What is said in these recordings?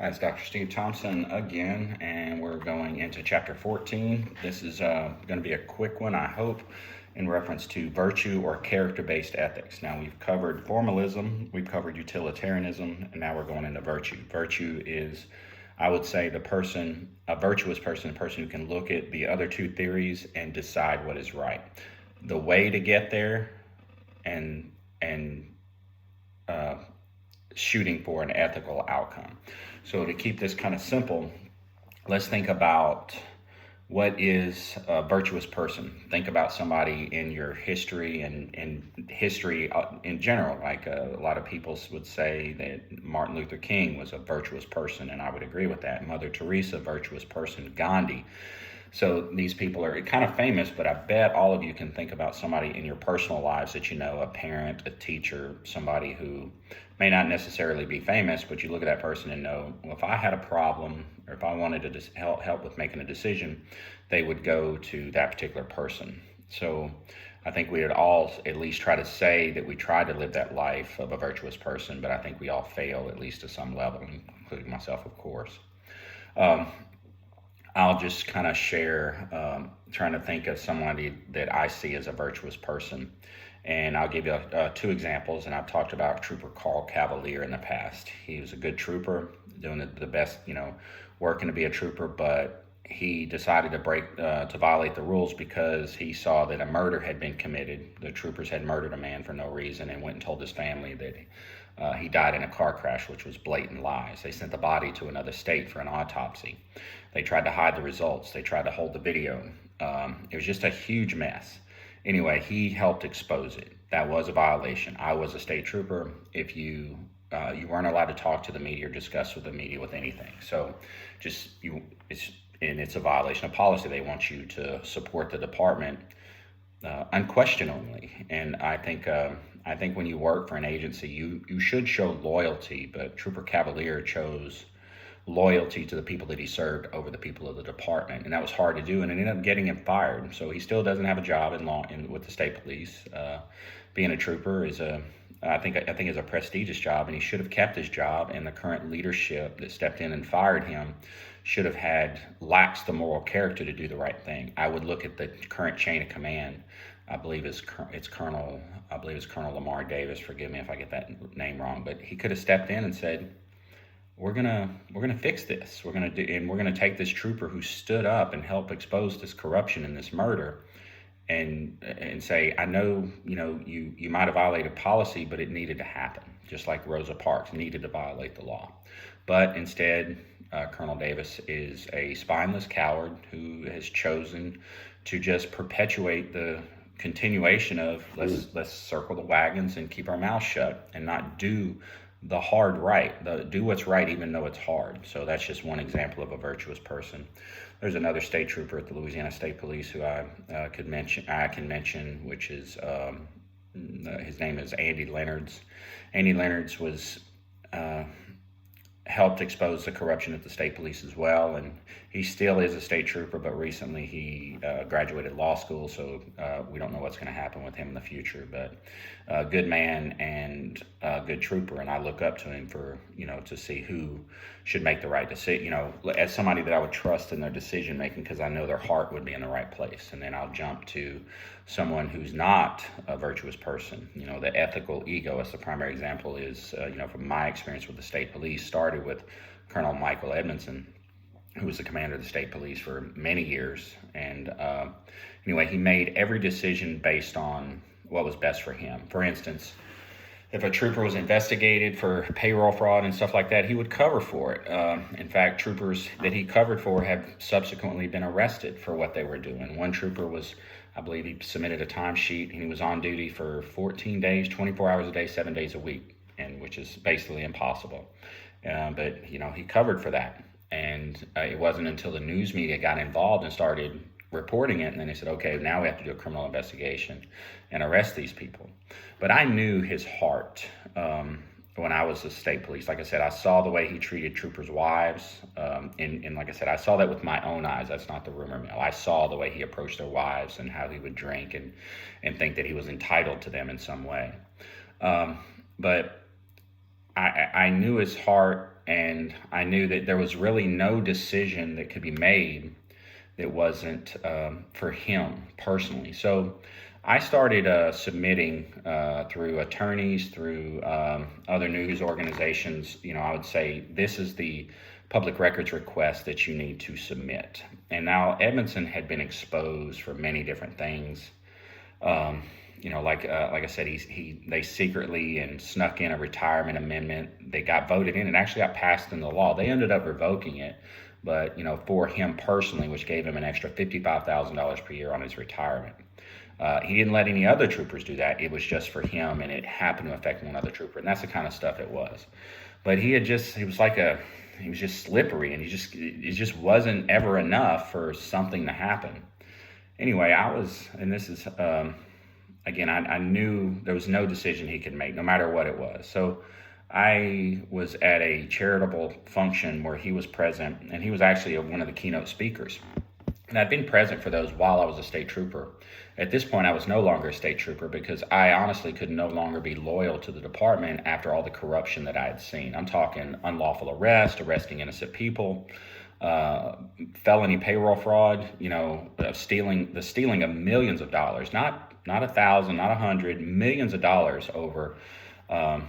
Hi, it's Dr. Steve Thompson again, and we're going into chapter 14. This is going to be a quick one, I hope, in reference to virtue or character based ethics. Now, we've covered formalism, we've covered utilitarianism, and now we're going into virtue. Virtue is, I would say, a virtuous person, a person who can look at the other two theories and decide what is right. The way to get there and shooting for an ethical outcome. So to keep this kind of simple, let's think about what is a virtuous person. Think about somebody in your history and history in general. Like a lot of people would say that Martin Luther King was a virtuous person, and I would agree with that. Mother Teresa, virtuous person. Gandhi. So these people are kind of famous, but I bet all of you can think about somebody in your personal lives that you know, a parent, a teacher, somebody who may not necessarily be famous, but you look at that person and know, well, if I had a problem or if I wanted to help with making a decision, they would go to that particular person. So I think we would all at least try to say that we try to live that life of a virtuous person, but I think we all fail at least to some level, including myself, of course. I'll just kind of share, trying to think of somebody that I see as a virtuous person. And I'll give you two examples. And I've talked about Trooper Carl Cavalier in the past. He was a good trooper, doing the best, working to be a trooper, but he decided to violate the rules because he saw that a murder had been committed. The troopers had murdered a man for no reason and went and told his family that he died in a car crash, which was blatant lies. They sent the body to another state for an autopsy. They tried to hide the results. They tried to hold the video. It was just a huge mess. Anyway, he helped expose it. That was a violation. I was a state trooper. If you weren't allowed to talk to the media or discuss with the media with anything. So it's a violation of policy. They want you to support the department unquestioningly. And I think when you work for an agency, you should show loyalty. But Trooper Cavalier chose loyalty to the people that he served over the people of the department, and that was hard to do, and it ended up getting him fired. So he still doesn't have a job with the state police. Being a trooper is I think is a prestigious job, and he should have kept his job. And the current leadership that stepped in and fired him should have lacks the moral character to do the right thing. I would look at the current chain of command. I believe it's Colonel Lamar Davis. Forgive me if I get that name wrong, but he could have stepped in and said, we're gonna fix this. We're gonna take this trooper who stood up and helped expose this corruption and this murder, and say, I know you might have violated policy, but it needed to happen. Just like Rosa Parks needed to violate the law, but instead, Colonel Davis is a spineless coward who has chosen to just perpetuate the continuation of let's circle the wagons and keep our mouths shut and not do the hard right, do what's right even though it's hard. So that's just one example of a virtuous person. There's another state trooper at the Louisiana State Police who I can mention, which is his name is Andy Leonards. Andy Leonards was helped expose the corruption at the state police as well, and he still is a state trooper, but recently he graduated law school, so we don't know what's going to happen with him in the future. But good man and good trooper, and I look up to him for to see who should make the right decision, as somebody that I would trust in their decision making, because I know their heart would be in the right place. And then I'll jump to someone who's not a virtuous person. The ethical ego, as the primary example, is from my experience with the state police, started with Colonel Michael Edmondson, who was the commander of the state police for many years. And anyway, he made every decision based on what was best for him. For instance, if a trooper was investigated for payroll fraud and stuff like that, he would cover for it. In fact, troopers that he covered for have subsequently been arrested for what they were doing. One trooper I believe he submitted a timesheet, and he was on duty for 14 days, 24 hours a day, 7 days a week, and which is basically impossible. But he covered for that. And it wasn't until the news media got involved and started reporting it, and then they said, okay, now we have to do a criminal investigation and arrest these people. But I knew his heart when I was the state police. Like I said, I saw the way he treated troopers' wives, and like I said, I saw that with my own eyes. That's not the rumor mill. I saw the way he approached their wives and how he would drink and think that he was entitled to them in some way. But I knew his heart and I knew that there was really no decision that could be made that wasn't for him personally. So I started submitting through attorneys, through other news organizations. I would say this is the public records request that you need to submit. And now Edmondson had been exposed for many different things. Like I said, they secretly and snuck in a retirement amendment. They got voted in and actually got passed into law. They ended up revoking it, but for him personally, which gave him an extra $55,000 per year on his retirement. He didn't let any other troopers do that. It was just for him, and it happened to affect one other trooper, and that's the kind of stuff it was. But he was just slippery, and it just wasn't ever enough for something to happen. Anyway, I knew there was no decision he could make, no matter what it was. So I was at a charitable function where he was present, and he was actually one of the keynote speakers. And I'd been present for those while I was a state trooper. At this point, I was no longer a state trooper because I honestly could no longer be loyal to the department after all the corruption that I had seen. I'm talking unlawful arrest, arresting innocent people, felony payroll fraud, stealing of millions of dollars, not 1,000, not 100, millions of dollars over a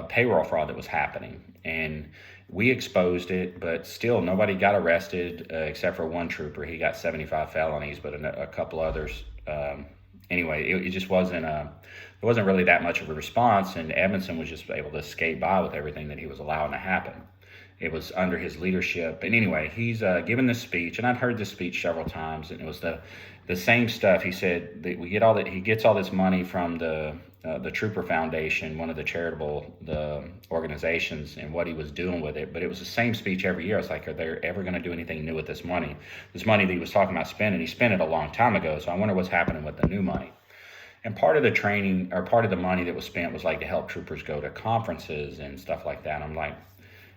payroll fraud that was happening. And we exposed it, but still nobody got arrested except for one trooper. He got 75 felonies, but a couple others. Anyway, it just wasn't really that much of a response, and Edmondson was just able to skate by with everything that he was allowing to happen. It was under his leadership. And anyway, he's given this speech, and I've heard this speech several times, and it was the same stuff. He said that he gets all this money from the Trooper Foundation, one of the charitable organizations, and what he was doing with it. But it was the same speech every year. It's like, are they ever going to do anything new with this money? This money that he was talking about spending, he spent it a long time ago. So I wonder what's happening with the new money. And part of the training, or part of the money that was spent, was like to help troopers go to conferences and stuff like that. I'm like,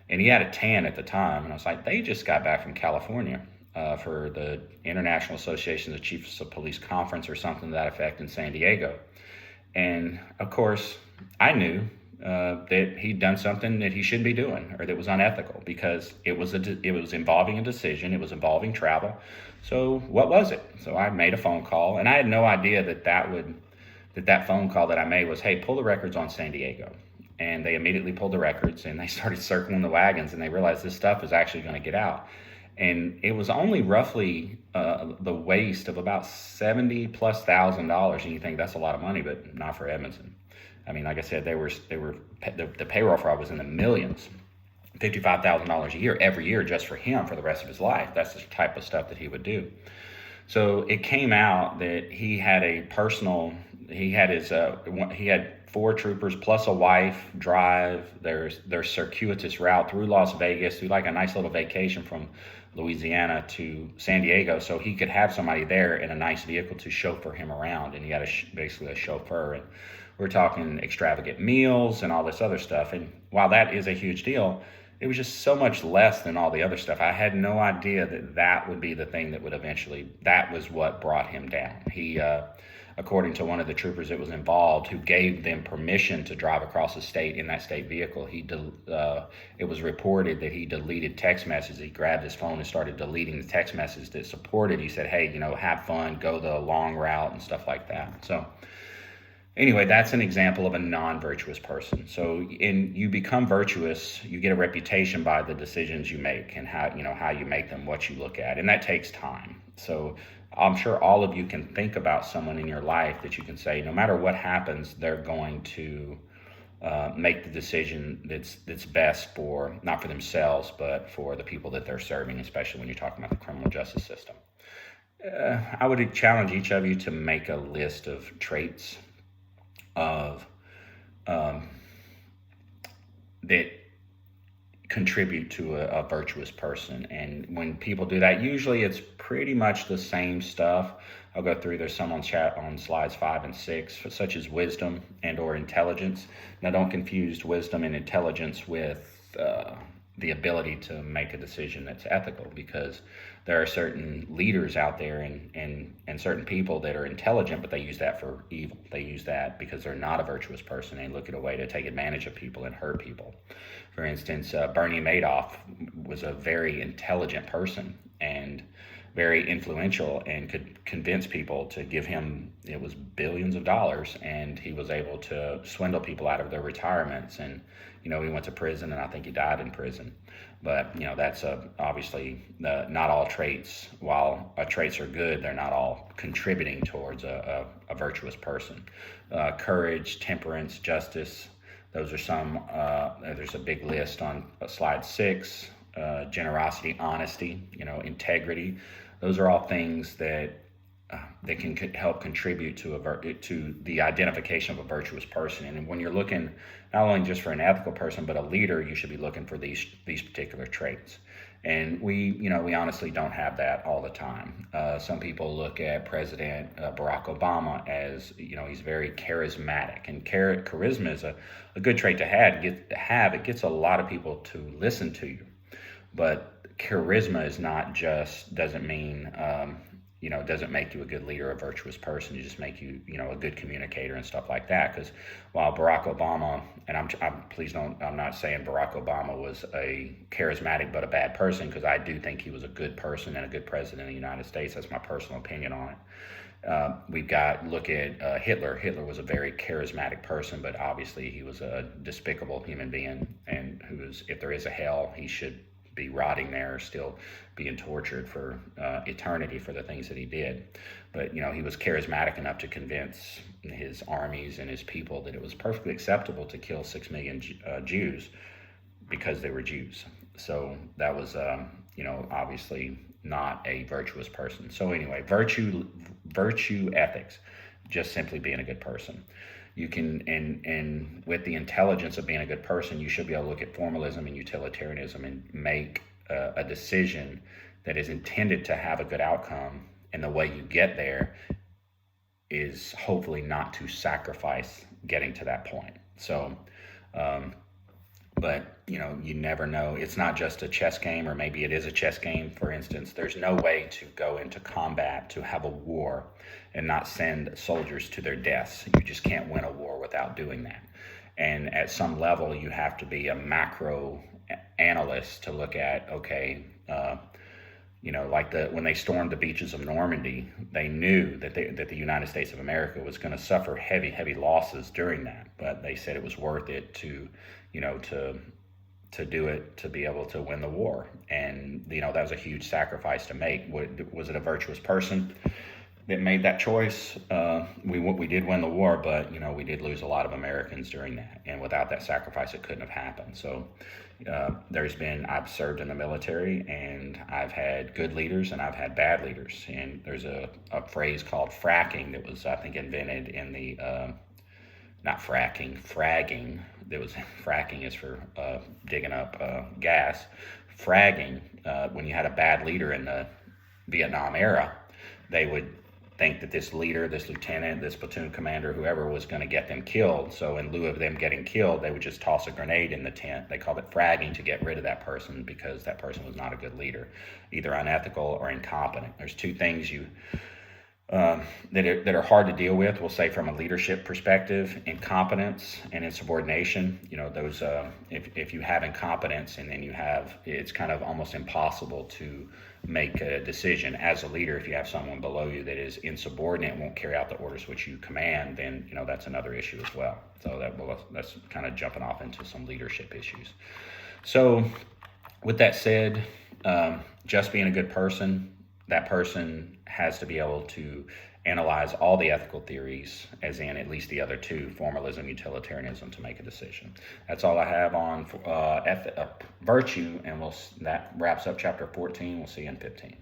and he had a tan at the time, and I was like, they just got back from California for the International Association of Chiefs of Police Conference or something to that effect in San Diego. And of course, I knew that he'd done something that he shouldn't be doing, or that was unethical, because it was involving a decision, it was involving travel. So what was it? So I made a phone call, and I had no idea that phone call that I made was, hey, pull the records on San Diego. And they immediately pulled the records, and they started circling the wagons, and they realized this stuff is actually going to get out. And it was only roughly the waste of about $70,000+. And you think that's a lot of money, but not for Edmondson. I mean, like I said, the payroll fraud was in the millions, $55,000 a year every year just for him for the rest of his life. That's the type of stuff that he would do. So it came out that he had he had 4 troopers plus a wife drive their circuitous route through Las Vegas, through like a nice little vacation from Louisiana to San Diego, so he could have somebody there in a nice vehicle to chauffeur him around. And he had basically a chauffeur, and we're talking extravagant meals and all this other stuff. And while that is a huge deal, it was just so much less than all the other stuff. I had no idea that would be the thing that that was what brought him down. He, according to one of the troopers that was involved, who gave them permission to drive across the state in that state vehicle, it was reported that he deleted text messages. He grabbed his phone and started deleting the text messages that supported. He said, hey, have fun, go the long route and stuff like that. So anyway, that's an example of a non-virtuous person. So you become virtuous, you get a reputation by the decisions you make and how you make them, what you look at, and that takes time. So I'm sure all of you can think about someone in your life that you can say, no matter what happens, they're going to make the decision that's best for, not for themselves, but for the people that they're serving, especially when you're talking about the criminal justice system. I would challenge each of you to make a list of traits of that contribute to a virtuous person. And when people do that, usually it's pretty much the same stuff. I'll go through, there's some on chat on slides 5 and 6, such as wisdom and or intelligence. Now don't confuse wisdom and intelligence with the ability to make a decision that's ethical, because there are certain leaders out there and certain people that are intelligent, but they use that for evil. They use that because they're not a virtuous person. They look at a way to take advantage of people and hurt people. For instance, Bernie Madoff was a very intelligent person and very influential, and could convince people to give him, it was billions of dollars, and he was able to swindle people out of their retirements. And he went to prison, and I think he died in prison. But that's obviously not all traits. While traits are good, they're not all contributing towards a virtuous person. Courage, temperance, justice, those are some. There's a big list on slide 6. Generosity, honesty, integrity. Those are all things that can help contribute to the identification of a virtuous person. And when you're looking not only just for an ethical person, but a leader, you should be looking for these particular traits. And we honestly don't have that all the time. Some people look at President Barack Obama as, he's very charismatic, and charisma is a good trait to have. It gets a lot of people to listen to you. But charisma is not just, doesn't mean, doesn't make you a good leader, a virtuous person. It just make you, a good communicator and stuff like that. Because while Barack Obama, and I'm not saying Barack Obama was a charismatic but a bad person, because I do think he was a good person and a good president of the United States. That's my personal opinion on it. Look at Hitler. Hitler was a very charismatic person, but obviously he was a despicable human being, and if there is a hell, he should be rotting there, still being tortured for eternity for the things that he did. But he was charismatic enough to convince his armies and his people that it was perfectly acceptable to kill 6 million Jews because they were Jews. So that was obviously not a virtuous person. So anyway, virtue ethics, just simply being a good person. You can, and with the intelligence of being a good person, you should be able to look at formalism and utilitarianism and make a decision that is intended to have a good outcome. And the way you get there is hopefully not to sacrifice getting to that point. So, but you never know. It's not just a chess game, or maybe it is a chess game. For instance, there's no way to go into combat, to have a war, and not send soldiers to their deaths. You just can't win a war without doing that. And at some level, you have to be a macro analyst to look at, okay, like when they stormed the beaches of Normandy, they knew that the United States of America was going to suffer heavy losses during that. But they said it was worth it to do it, to be able to win the war. And that was a huge sacrifice to make. Was it a virtuous person that made that choice? We did win the war, but we did lose a lot of Americans during that, and without that sacrifice, it couldn't have happened. So I've served in the military, and I've had good leaders and I've had bad leaders. And there's a phrase called fracking that was, I think, invented in the not fracking, fragging. Fracking is for digging up gas. Fragging, when you had a bad leader in the Vietnam era, they would think that this leader, this lieutenant, this platoon commander, whoever, was going to get them killed. So in lieu of them getting killed, they would just toss a grenade in the tent. They called it fragging, to get rid of that person, because that person was not a good leader, either unethical or incompetent. There's two things that are hard to deal with, we'll say, from a leadership perspective: incompetence and insubordination. Those if you have incompetence, and then it's kind of almost impossible to make a decision as a leader. If you have someone below you that is insubordinate, won't carry out the orders which you command, then that's another issue as well. So that's kind of jumping off into some leadership issues. So with that said, just being a good person, that person has to be able to analyze all the ethical theories, as in at least the other two, formalism, utilitarianism, to make a decision. That's all I have on virtue, and that wraps up chapter 14. We'll see you in 15.